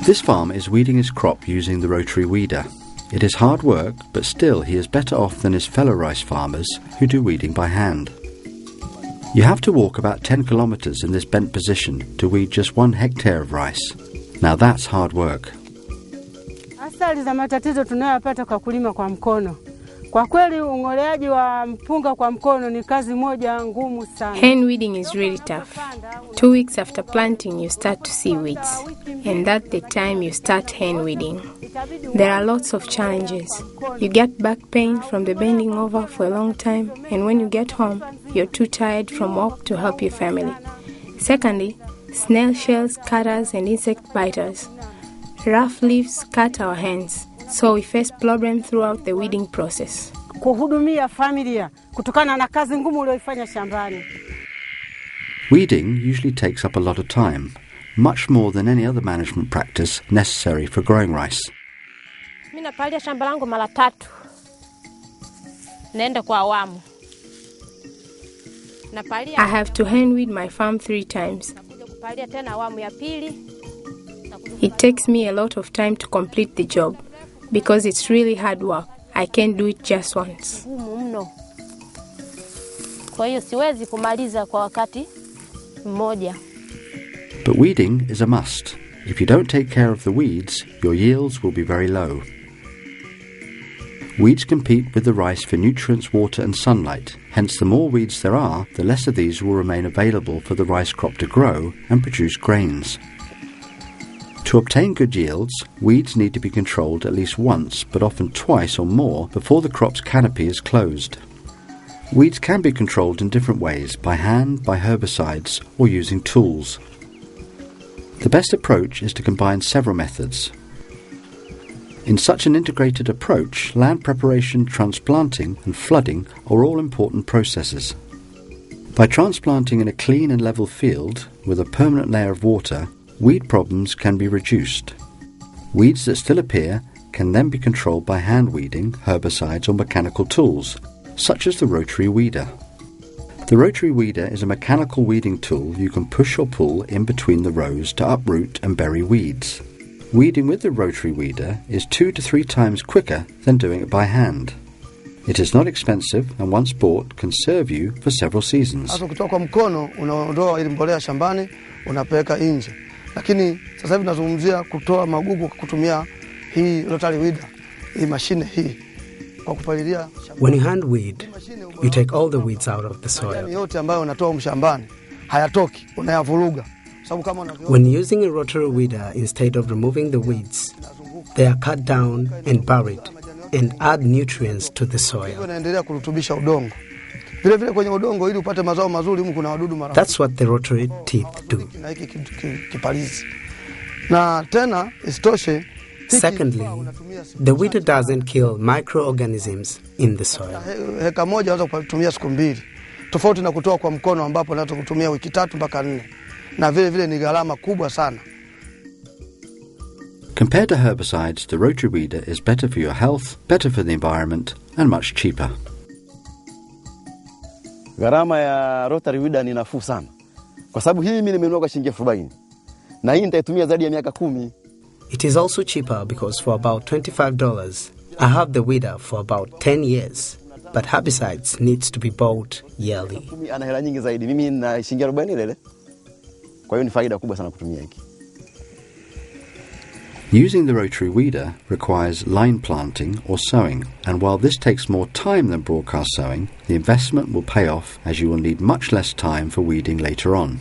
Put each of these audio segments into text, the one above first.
This farmer is weeding his crop using the rotary weeder. It is hard work, but still he is better off than his fellow rice farmers who do weeding by hand. You have to walk about 10 kilometers in this bent position to weed just 1 hectare of rice. Now that's hard work. Asali za matatizo tunayopata kwa kulima kwa mkono. Kwa kweli ungoleaji wa mpunga kwa mkono ni kazi moja ngumu sana. Hand weeding is really tough. 2 weeks after planting you start to see weeds, and that's the time you start hand weeding. There are lots of challenges. You get back pain from the bending over for a long time, and when you get home, you're too tired from work to help your family. Secondly, snail shells, cutters, and insect biters. Rough leaves cut our hands, so we face problems throughout the weeding process. Kuhudumia familia kutokana na kazi ngumu uliyofanya shambani. Weeding usually takes up a lot of time, much more than any other management practice necessary for growing rice. Mimi napalia shamba langu mara 3. Naenda kwa awamu. I have to hand weed my farm 3 times. Napalia tena awamu ya pili. It takes me a lot of time to complete the job because it's really hard work. I can't do it just once. Kwa hiyo siwezi kumaliza kwa wakati mmoja. But weeding is a must. If you don't take care of the weeds, your yields will be very low. Weeds compete with the rice for nutrients, water and sunlight. Hence, the more weeds there are, the less of these will remain available for the rice crop to grow and produce grains. To obtain good yields, weeds need to be controlled at least once, but often twice or more, before the crop's canopy is closed. Weeds can be controlled in different ways, by hand, by herbicides, or using tools. The best approach is to combine several methods. In such an integrated approach, land preparation, transplanting and flooding are all important processes. By transplanting in a clean and level field with a permanent layer of water, weed problems can be reduced. Weeds that still appear can then be controlled by hand weeding, herbicides or mechanical tools, such as the rotary weeder. The rotary weeder is a mechanical weeding tool you can push or pull in between the rows to uproot and bury weeds. Weeding with the rotary weeder is 2 to 3 times quicker than doing it by hand. It is not expensive and once bought can serve you for several seasons. Kutoka kwa mkono unaondoa ile mbolea shambani unapeleka nje. Lakini sasa hivi tunazungumzia kutoa magugu kutumia hii rotary weeder, hii mashine hii kwa kupalilia shambani. When you hand weed, you take all the weeds out of the soil. Yote ambayo unatoa mshambani hayatoki, unayavuruga. When using a rotary weeder, instead of removing the weeds, they are cut down and buried and add nutrients to the soil. Unaendelea kurutubisha udongo. Vile vile kwenye udongo ili upate mazao mazuri humu kuna wadudu mara. That's what the rotary teeth do. Na hiki kipalizi. Na tena isitoshe. Secondly, the weeder doesn't kill microorganisms in the soil. Heka moja unaweza kutumia siku 2. Tofauti na kutoa kwa mkono ambapo unaweza kutumia wiki 3 mpaka 4. Na vile vile ni gharama kubwa sana. Compared to herbicides, the rotary weeder is better for your health, better for the environment and much cheaper. Gharama ya rotary weeder ni nafuu sana. Kwa sababu hii mimi nimenunua kwa shilingi 40. Na hii nitaitumia zaidi ya miaka 10. It is also cheaper because for about $25, I have the weeder for about 10 years. But herbicides needs to be bought yearly. Ana hela nyingi zaidi. Mimi na shilingi 40 lele. Kwa hiyo ni faida kubwa sana kutumia hiki. Using the rotary weeder requires line planting or sowing, and while this takes more time than broadcast sowing, the investment will pay off as you will need much less time for weeding later on.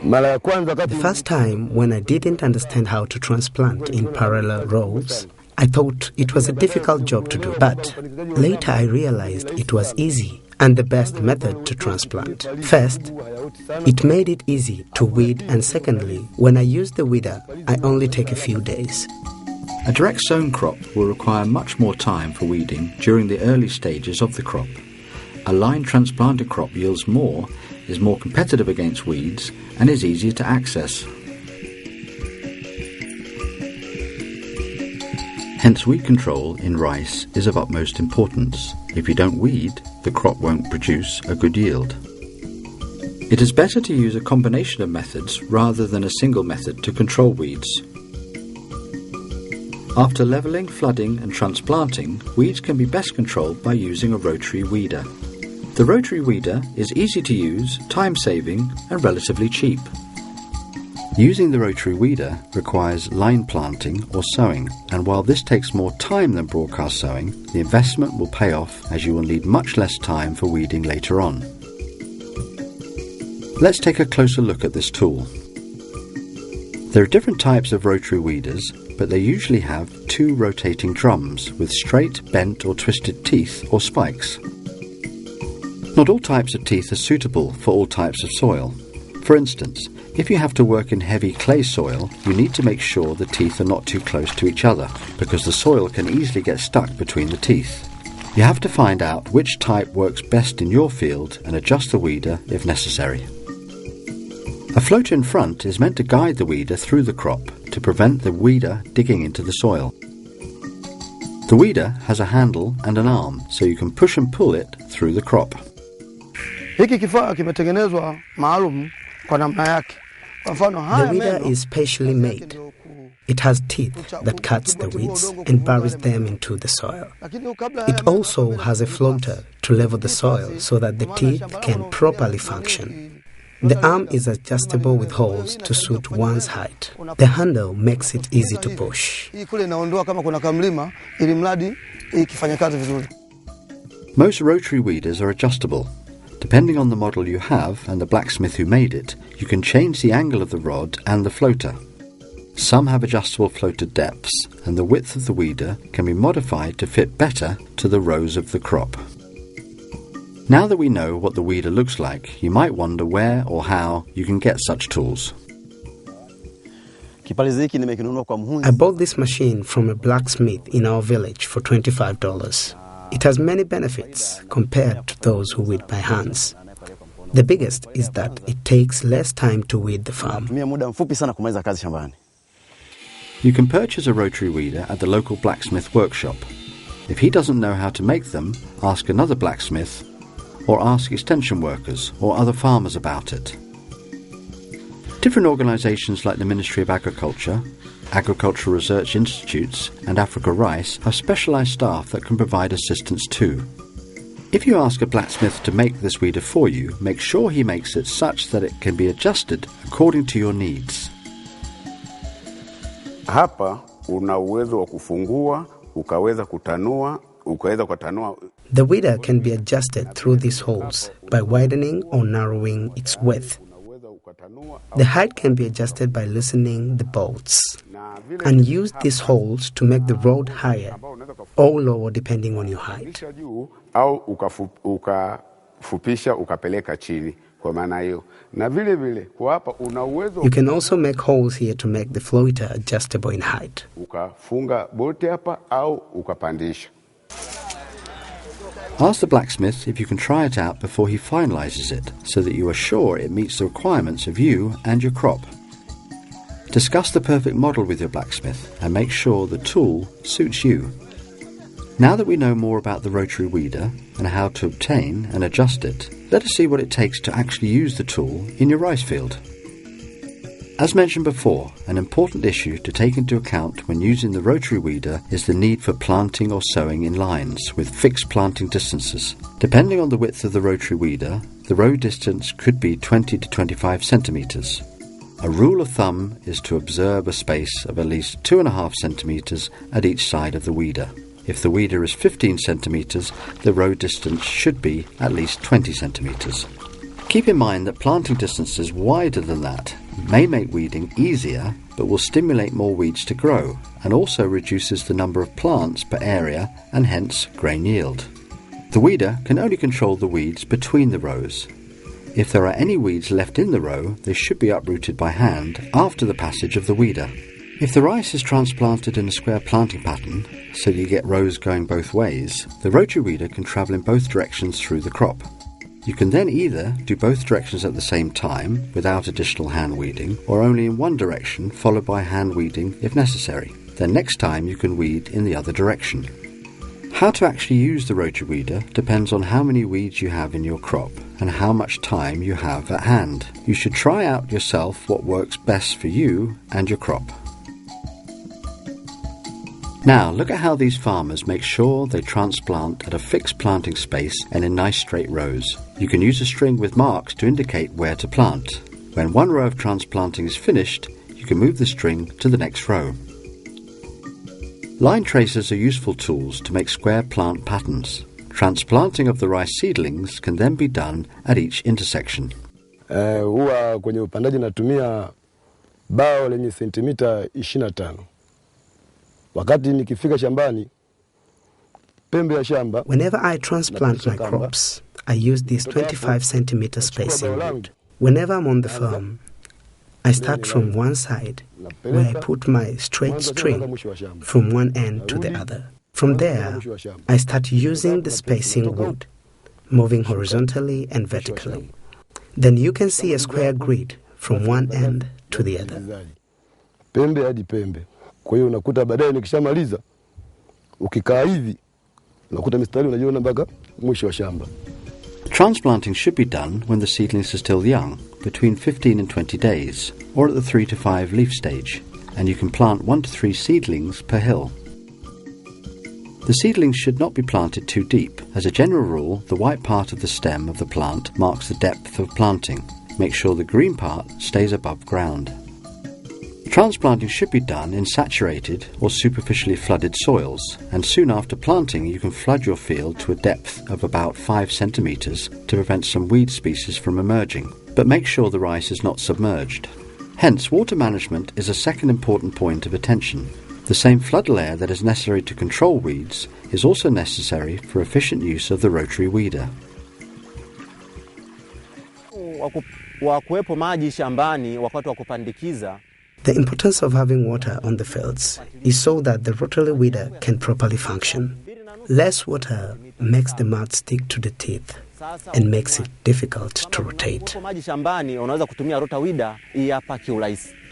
The first time when I didn't understand how to transplant in parallel rows, I thought it was a difficult job to do, but later I realized it was easy and the best method to transplant. First, it made it easy to weed, and secondly, when I use the weeder, I only take a few days. A direct sown crop will require much more time for weeding during the early stages of the crop. A line transplanted crop yields more, is more competitive against weeds, and is easier to access. Hence, weed control in rice is of utmost importance. If you don't weed, the crop won't produce a good yield. It is better to use a combination of methods rather than a single method to control weeds. After levelling, flooding and transplanting, weeds can be best controlled by using a rotary weeder. The rotary weeder is easy to use, time-saving and relatively cheap. Using the rotary weeder requires line planting or sowing, and while this takes more time than broadcast sowing, the investment will pay off as you will need much less time for weeding later on. Let's take a closer look at this tool. There are different types of rotary weeders, but they usually have two rotating drums with straight, bent or twisted teeth or spikes. Not all types of teeth are suitable for all types of soil. For instance, if you have to work in heavy clay soil, you need to make sure the teeth are not too close to each other, because the soil can easily get stuck between the teeth. You have to find out which type works best in your field and adjust the weeder if necessary. A floater in front is meant to guide the weeder through the crop to prevent the weeder digging into the soil. The weeder has a handle and an arm, so you can push and pull it through the crop. Hiki kifaa kimetengenezwa maalum kwa namna yake. Kwa mfano haya The weeder is specially made. It has teeth that cuts the weeds and buries them into the soil. It also has a floater to level the soil so that the teeth can properly function. The arm is adjustable with holes to suit one's height. The handle makes it easy to push. Most rotary weeders are adjustable. Depending on the model you have and the blacksmith who made it, you can change the angle of the rod and the floater. Some have adjustable floater depths, and the width of the weeder can be modified to fit better to the rows of the crop. Now that we know what the weeder looks like, you might wonder where or how you can get such tools. I bought this machine from a blacksmith in our village for $25. It has many benefits compared to those who weed by hands. The biggest is that it takes less time to weed the farm. You can purchase a rotary weeder at the local blacksmith workshop. If he doesn't know how to make them, ask another blacksmith or ask extension workers or other farmers about it. Different organisations like the Ministry of Agriculture, Agricultural Research Institutes and Africa Rice have specialised staff that can provide assistance too. If you ask a blacksmith to make this weeder for you, make sure he makes it such that it can be adjusted according to your needs. Hapa una uwezo wa kufungua, ukaweza kutanua. The weeder can be adjusted through these holes by widening or narrowing its width. The height can be adjusted by loosening the bolts, and use these holes to make the rod higher or lower depending on your height. You can also make holes here to make the floater adjustable in height. Ask the blacksmith if you can try it out before he finalises it, so that you are sure it meets the requirements of you and your crop. Discuss the perfect model with your blacksmith and make sure the tool suits you. Now that we know more about the rotary weeder and how to obtain and adjust it, let us see what it takes to actually use the tool in your rice field. As mentioned before, an important issue to take into account when using the rotary weeder is the need for planting or sowing in lines with fixed planting distances. Depending on the width of the rotary weeder, the row distance could be 20 to 25 centimetres. A rule of thumb is to observe a space of at least 2.5 centimetres at each side of the weeder. If the weeder is 15 centimetres, the row distance should be at least 20 centimetres. Keep in mind that planting distances wider than that may make weeding easier, but will stimulate more weeds to grow, and also reduces the number of plants per area and hence grain yield. The weeder can only control the weeds between the rows. If there are any weeds left in the row, they should be uprooted by hand after the passage of the weeder. If the rice is transplanted in a square planting pattern, so you get rows going both ways, the rotary weeder can travel in both directions through the crop. You can then either do both directions at the same time without additional hand weeding, or only in one direction followed by hand weeding if necessary. Then next time you can weed in the other direction. How to actually use the rotary weeder depends on how many weeds you have in your crop and how much time you have at hand. You should try out yourself what works best for you and your crop. Now look at how these farmers make sure they transplant at a fixed planting space and in nice straight rows. You can use a string with marks to indicate where to plant. When one row of transplanting is finished, you can move the string to the next row. Line tracers are useful tools to make square plant patterns. Transplanting of the rice seedlings can then be done at each intersection. Huwa kwenye upandaji natumia bao lenye sentimita 25. Wakati nikifika shambani, pembe ya shamba. Whenever I transplant my crops, I use this 25 centimeter spacing wood. Whenever I'm on the farm, I start from one side, where I put my straight string from one end to the other. From there, I start using the spacing wood, moving horizontally and vertically. Then you can see a square grid from one end to the other. Pembe hadi pembe. Kwa hiyo unakuta baadaye nikishamaliza, ukikaa hivi, unakuta mistari unajiona mpaka mwisho wa shamba. Transplanting should be done when the seedlings are still young, between 15 and 20 days, or at the 3 to 5 leaf stage, and you can plant 1 to 3 seedlings per hill. The seedlings should not be planted too deep. As a general rule, the white part of the stem of the plant marks the depth of planting. Make sure the green part stays above ground. Transplanting should be done in saturated or superficially flooded soils, and soon after planting you can flood your field to a depth of about 5 centimetres to prevent some weed species from emerging, but make sure the rice is not submerged. Hence, water management is a second important point of attention. The same flood layer that is necessary to control weeds is also necessary for efficient use of the rotary weeder. Wakuwepo maji shambani wakati wa kupandikiza. The importance of having water on the fields is so that the rotary weeder can properly function. Less water makes the mud stick to the teeth and makes it difficult to rotate.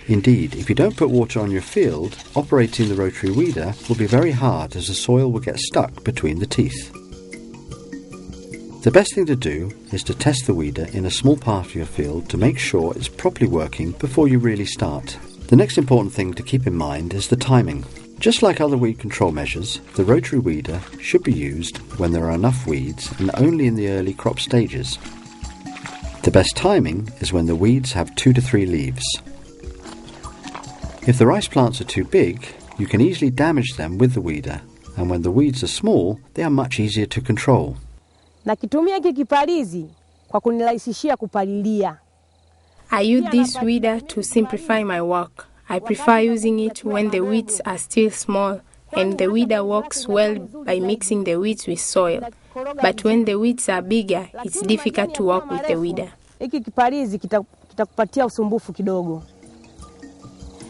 Indeed, if you don't put water on your field, operating the rotary weeder will be very hard as the soil will get stuck between the teeth. The best thing to do is to test the weeder in a small part of your field to make sure it's properly working before you really start. The next important thing to keep in mind is the timing. Just like other weed control measures, the rotary weeder should be used when there are enough weeds and only in the early crop stages. The best timing is when the weeds have 2 to 3 leaves. If the rice plants are too big, you can easily damage them with the weeder, and when the weeds are small, they are much easier to control. Nakitumia hiki kipalizi kwa kunirahisishia kupalilia. I use this weeder to simplify my work. I prefer using it when the weeds are still small, and the weeder works well by mixing the weeds with soil. But when the weeds are bigger, it's difficult to work with the weeder. Hiki kipalizi kitakupatia usumbufu kidogo.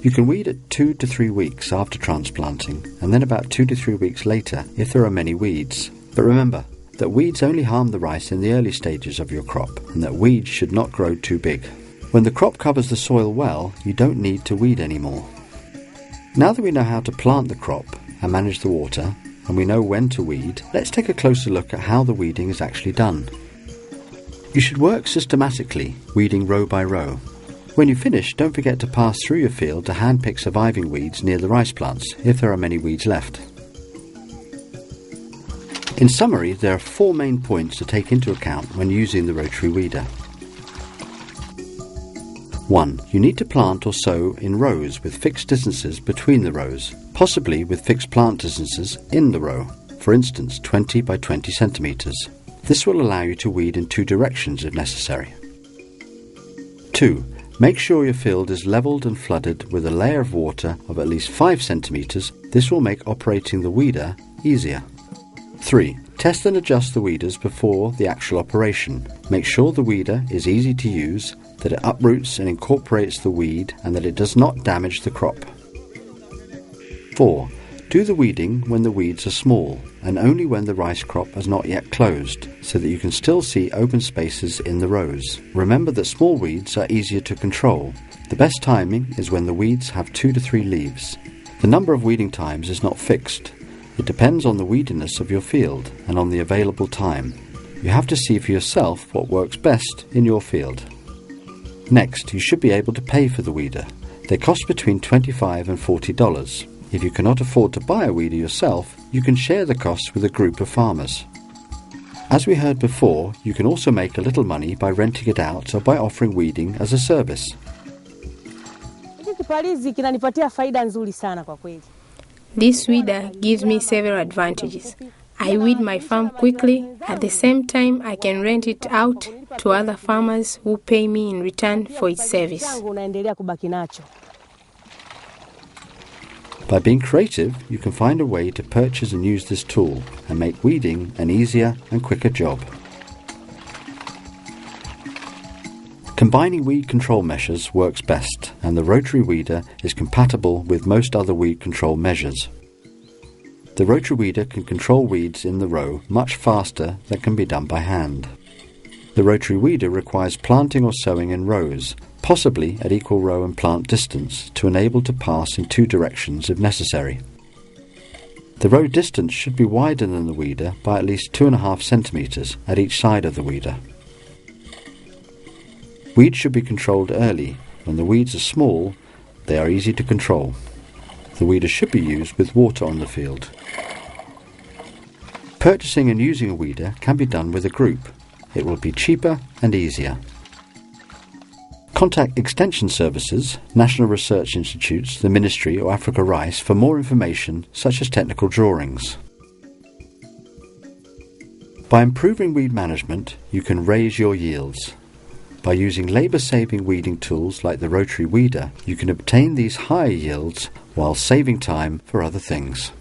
You can weed at 2 to 3 weeks after transplanting, and then about 2 to 3 weeks later if there are many weeds. But remember that weeds only harm the rice in the early stages of your crop, and that weeds should not grow too big. When the crop covers the soil well, you don't need to weed anymore. Now that we know how to plant the crop and manage the water, and we know when to weed, let's take a closer look at how the weeding is actually done. You should work systematically, weeding row by row. When you finish, don't forget to pass through your field to handpick surviving weeds near the rice plants, if there are many weeds left. In summary, there are 4 main points to take into account when using the rotary weeder. 1. You need to plant or sow in rows with fixed distances between the rows, possibly with fixed plant distances in the row, for instance 20 by 20 centimetres. This will allow you to weed in 2 directions if necessary. 2. Make sure your field is levelled and flooded with a layer of water of at least 5 centimetres. This will make operating the weeder easier. 3. Test and adjust the weeders before the actual operation. Make sure the weeder is easy to use, that it uproots and incorporates the weed, and that it does not damage the crop. 4. Do the weeding when the weeds are small, and only when the rice crop has not yet closed, so that you can still see open spaces in the rows. Remember that small weeds are easier to control. The best timing is when the weeds have 2 to 3 leaves. The number of weeding times is not fixed. It depends on the weediness of your field and on the available time. You have to see for yourself what works best in your field. Next, you should be able to pay for the weeder. They cost between $25 and $40. If you cannot afford to buy a weeder yourself, you can share the costs with a group of farmers. As we heard before, you can also make a little money by renting it out or by offering weeding as a service. This weeder gives me several advantages. I weed my farm quickly. At the same time, I can rent it out to other farmers who pay me in return for its service. By being creative, you can find a way to purchase and use this tool and make weeding an easier and quicker job. Combining weed control measures works best, and the rotary weeder is compatible with most other weed control measures. The rotary weeder can control weeds in the row much faster than can be done by hand. The rotary weeder requires planting or sowing in rows, possibly at equal row and plant distance, to enable to pass in two directions if necessary. The row distance should be wider than the weeder by at least 2.5 centimetres at each side of the weeder. Weeds should be controlled early. When the weeds are small, they are easy to control. The weeder should be used with water on the field. Purchasing and using a weeder can be done with a group. It will be cheaper and easier. Contact Extension Services, National Research Institutes, the Ministry or Africa Rice for more information such as technical drawings. By improving weed management, you can raise your yields. By using labour-saving weeding tools like the rotary weeder, you can obtain these higher yields while saving time for other things.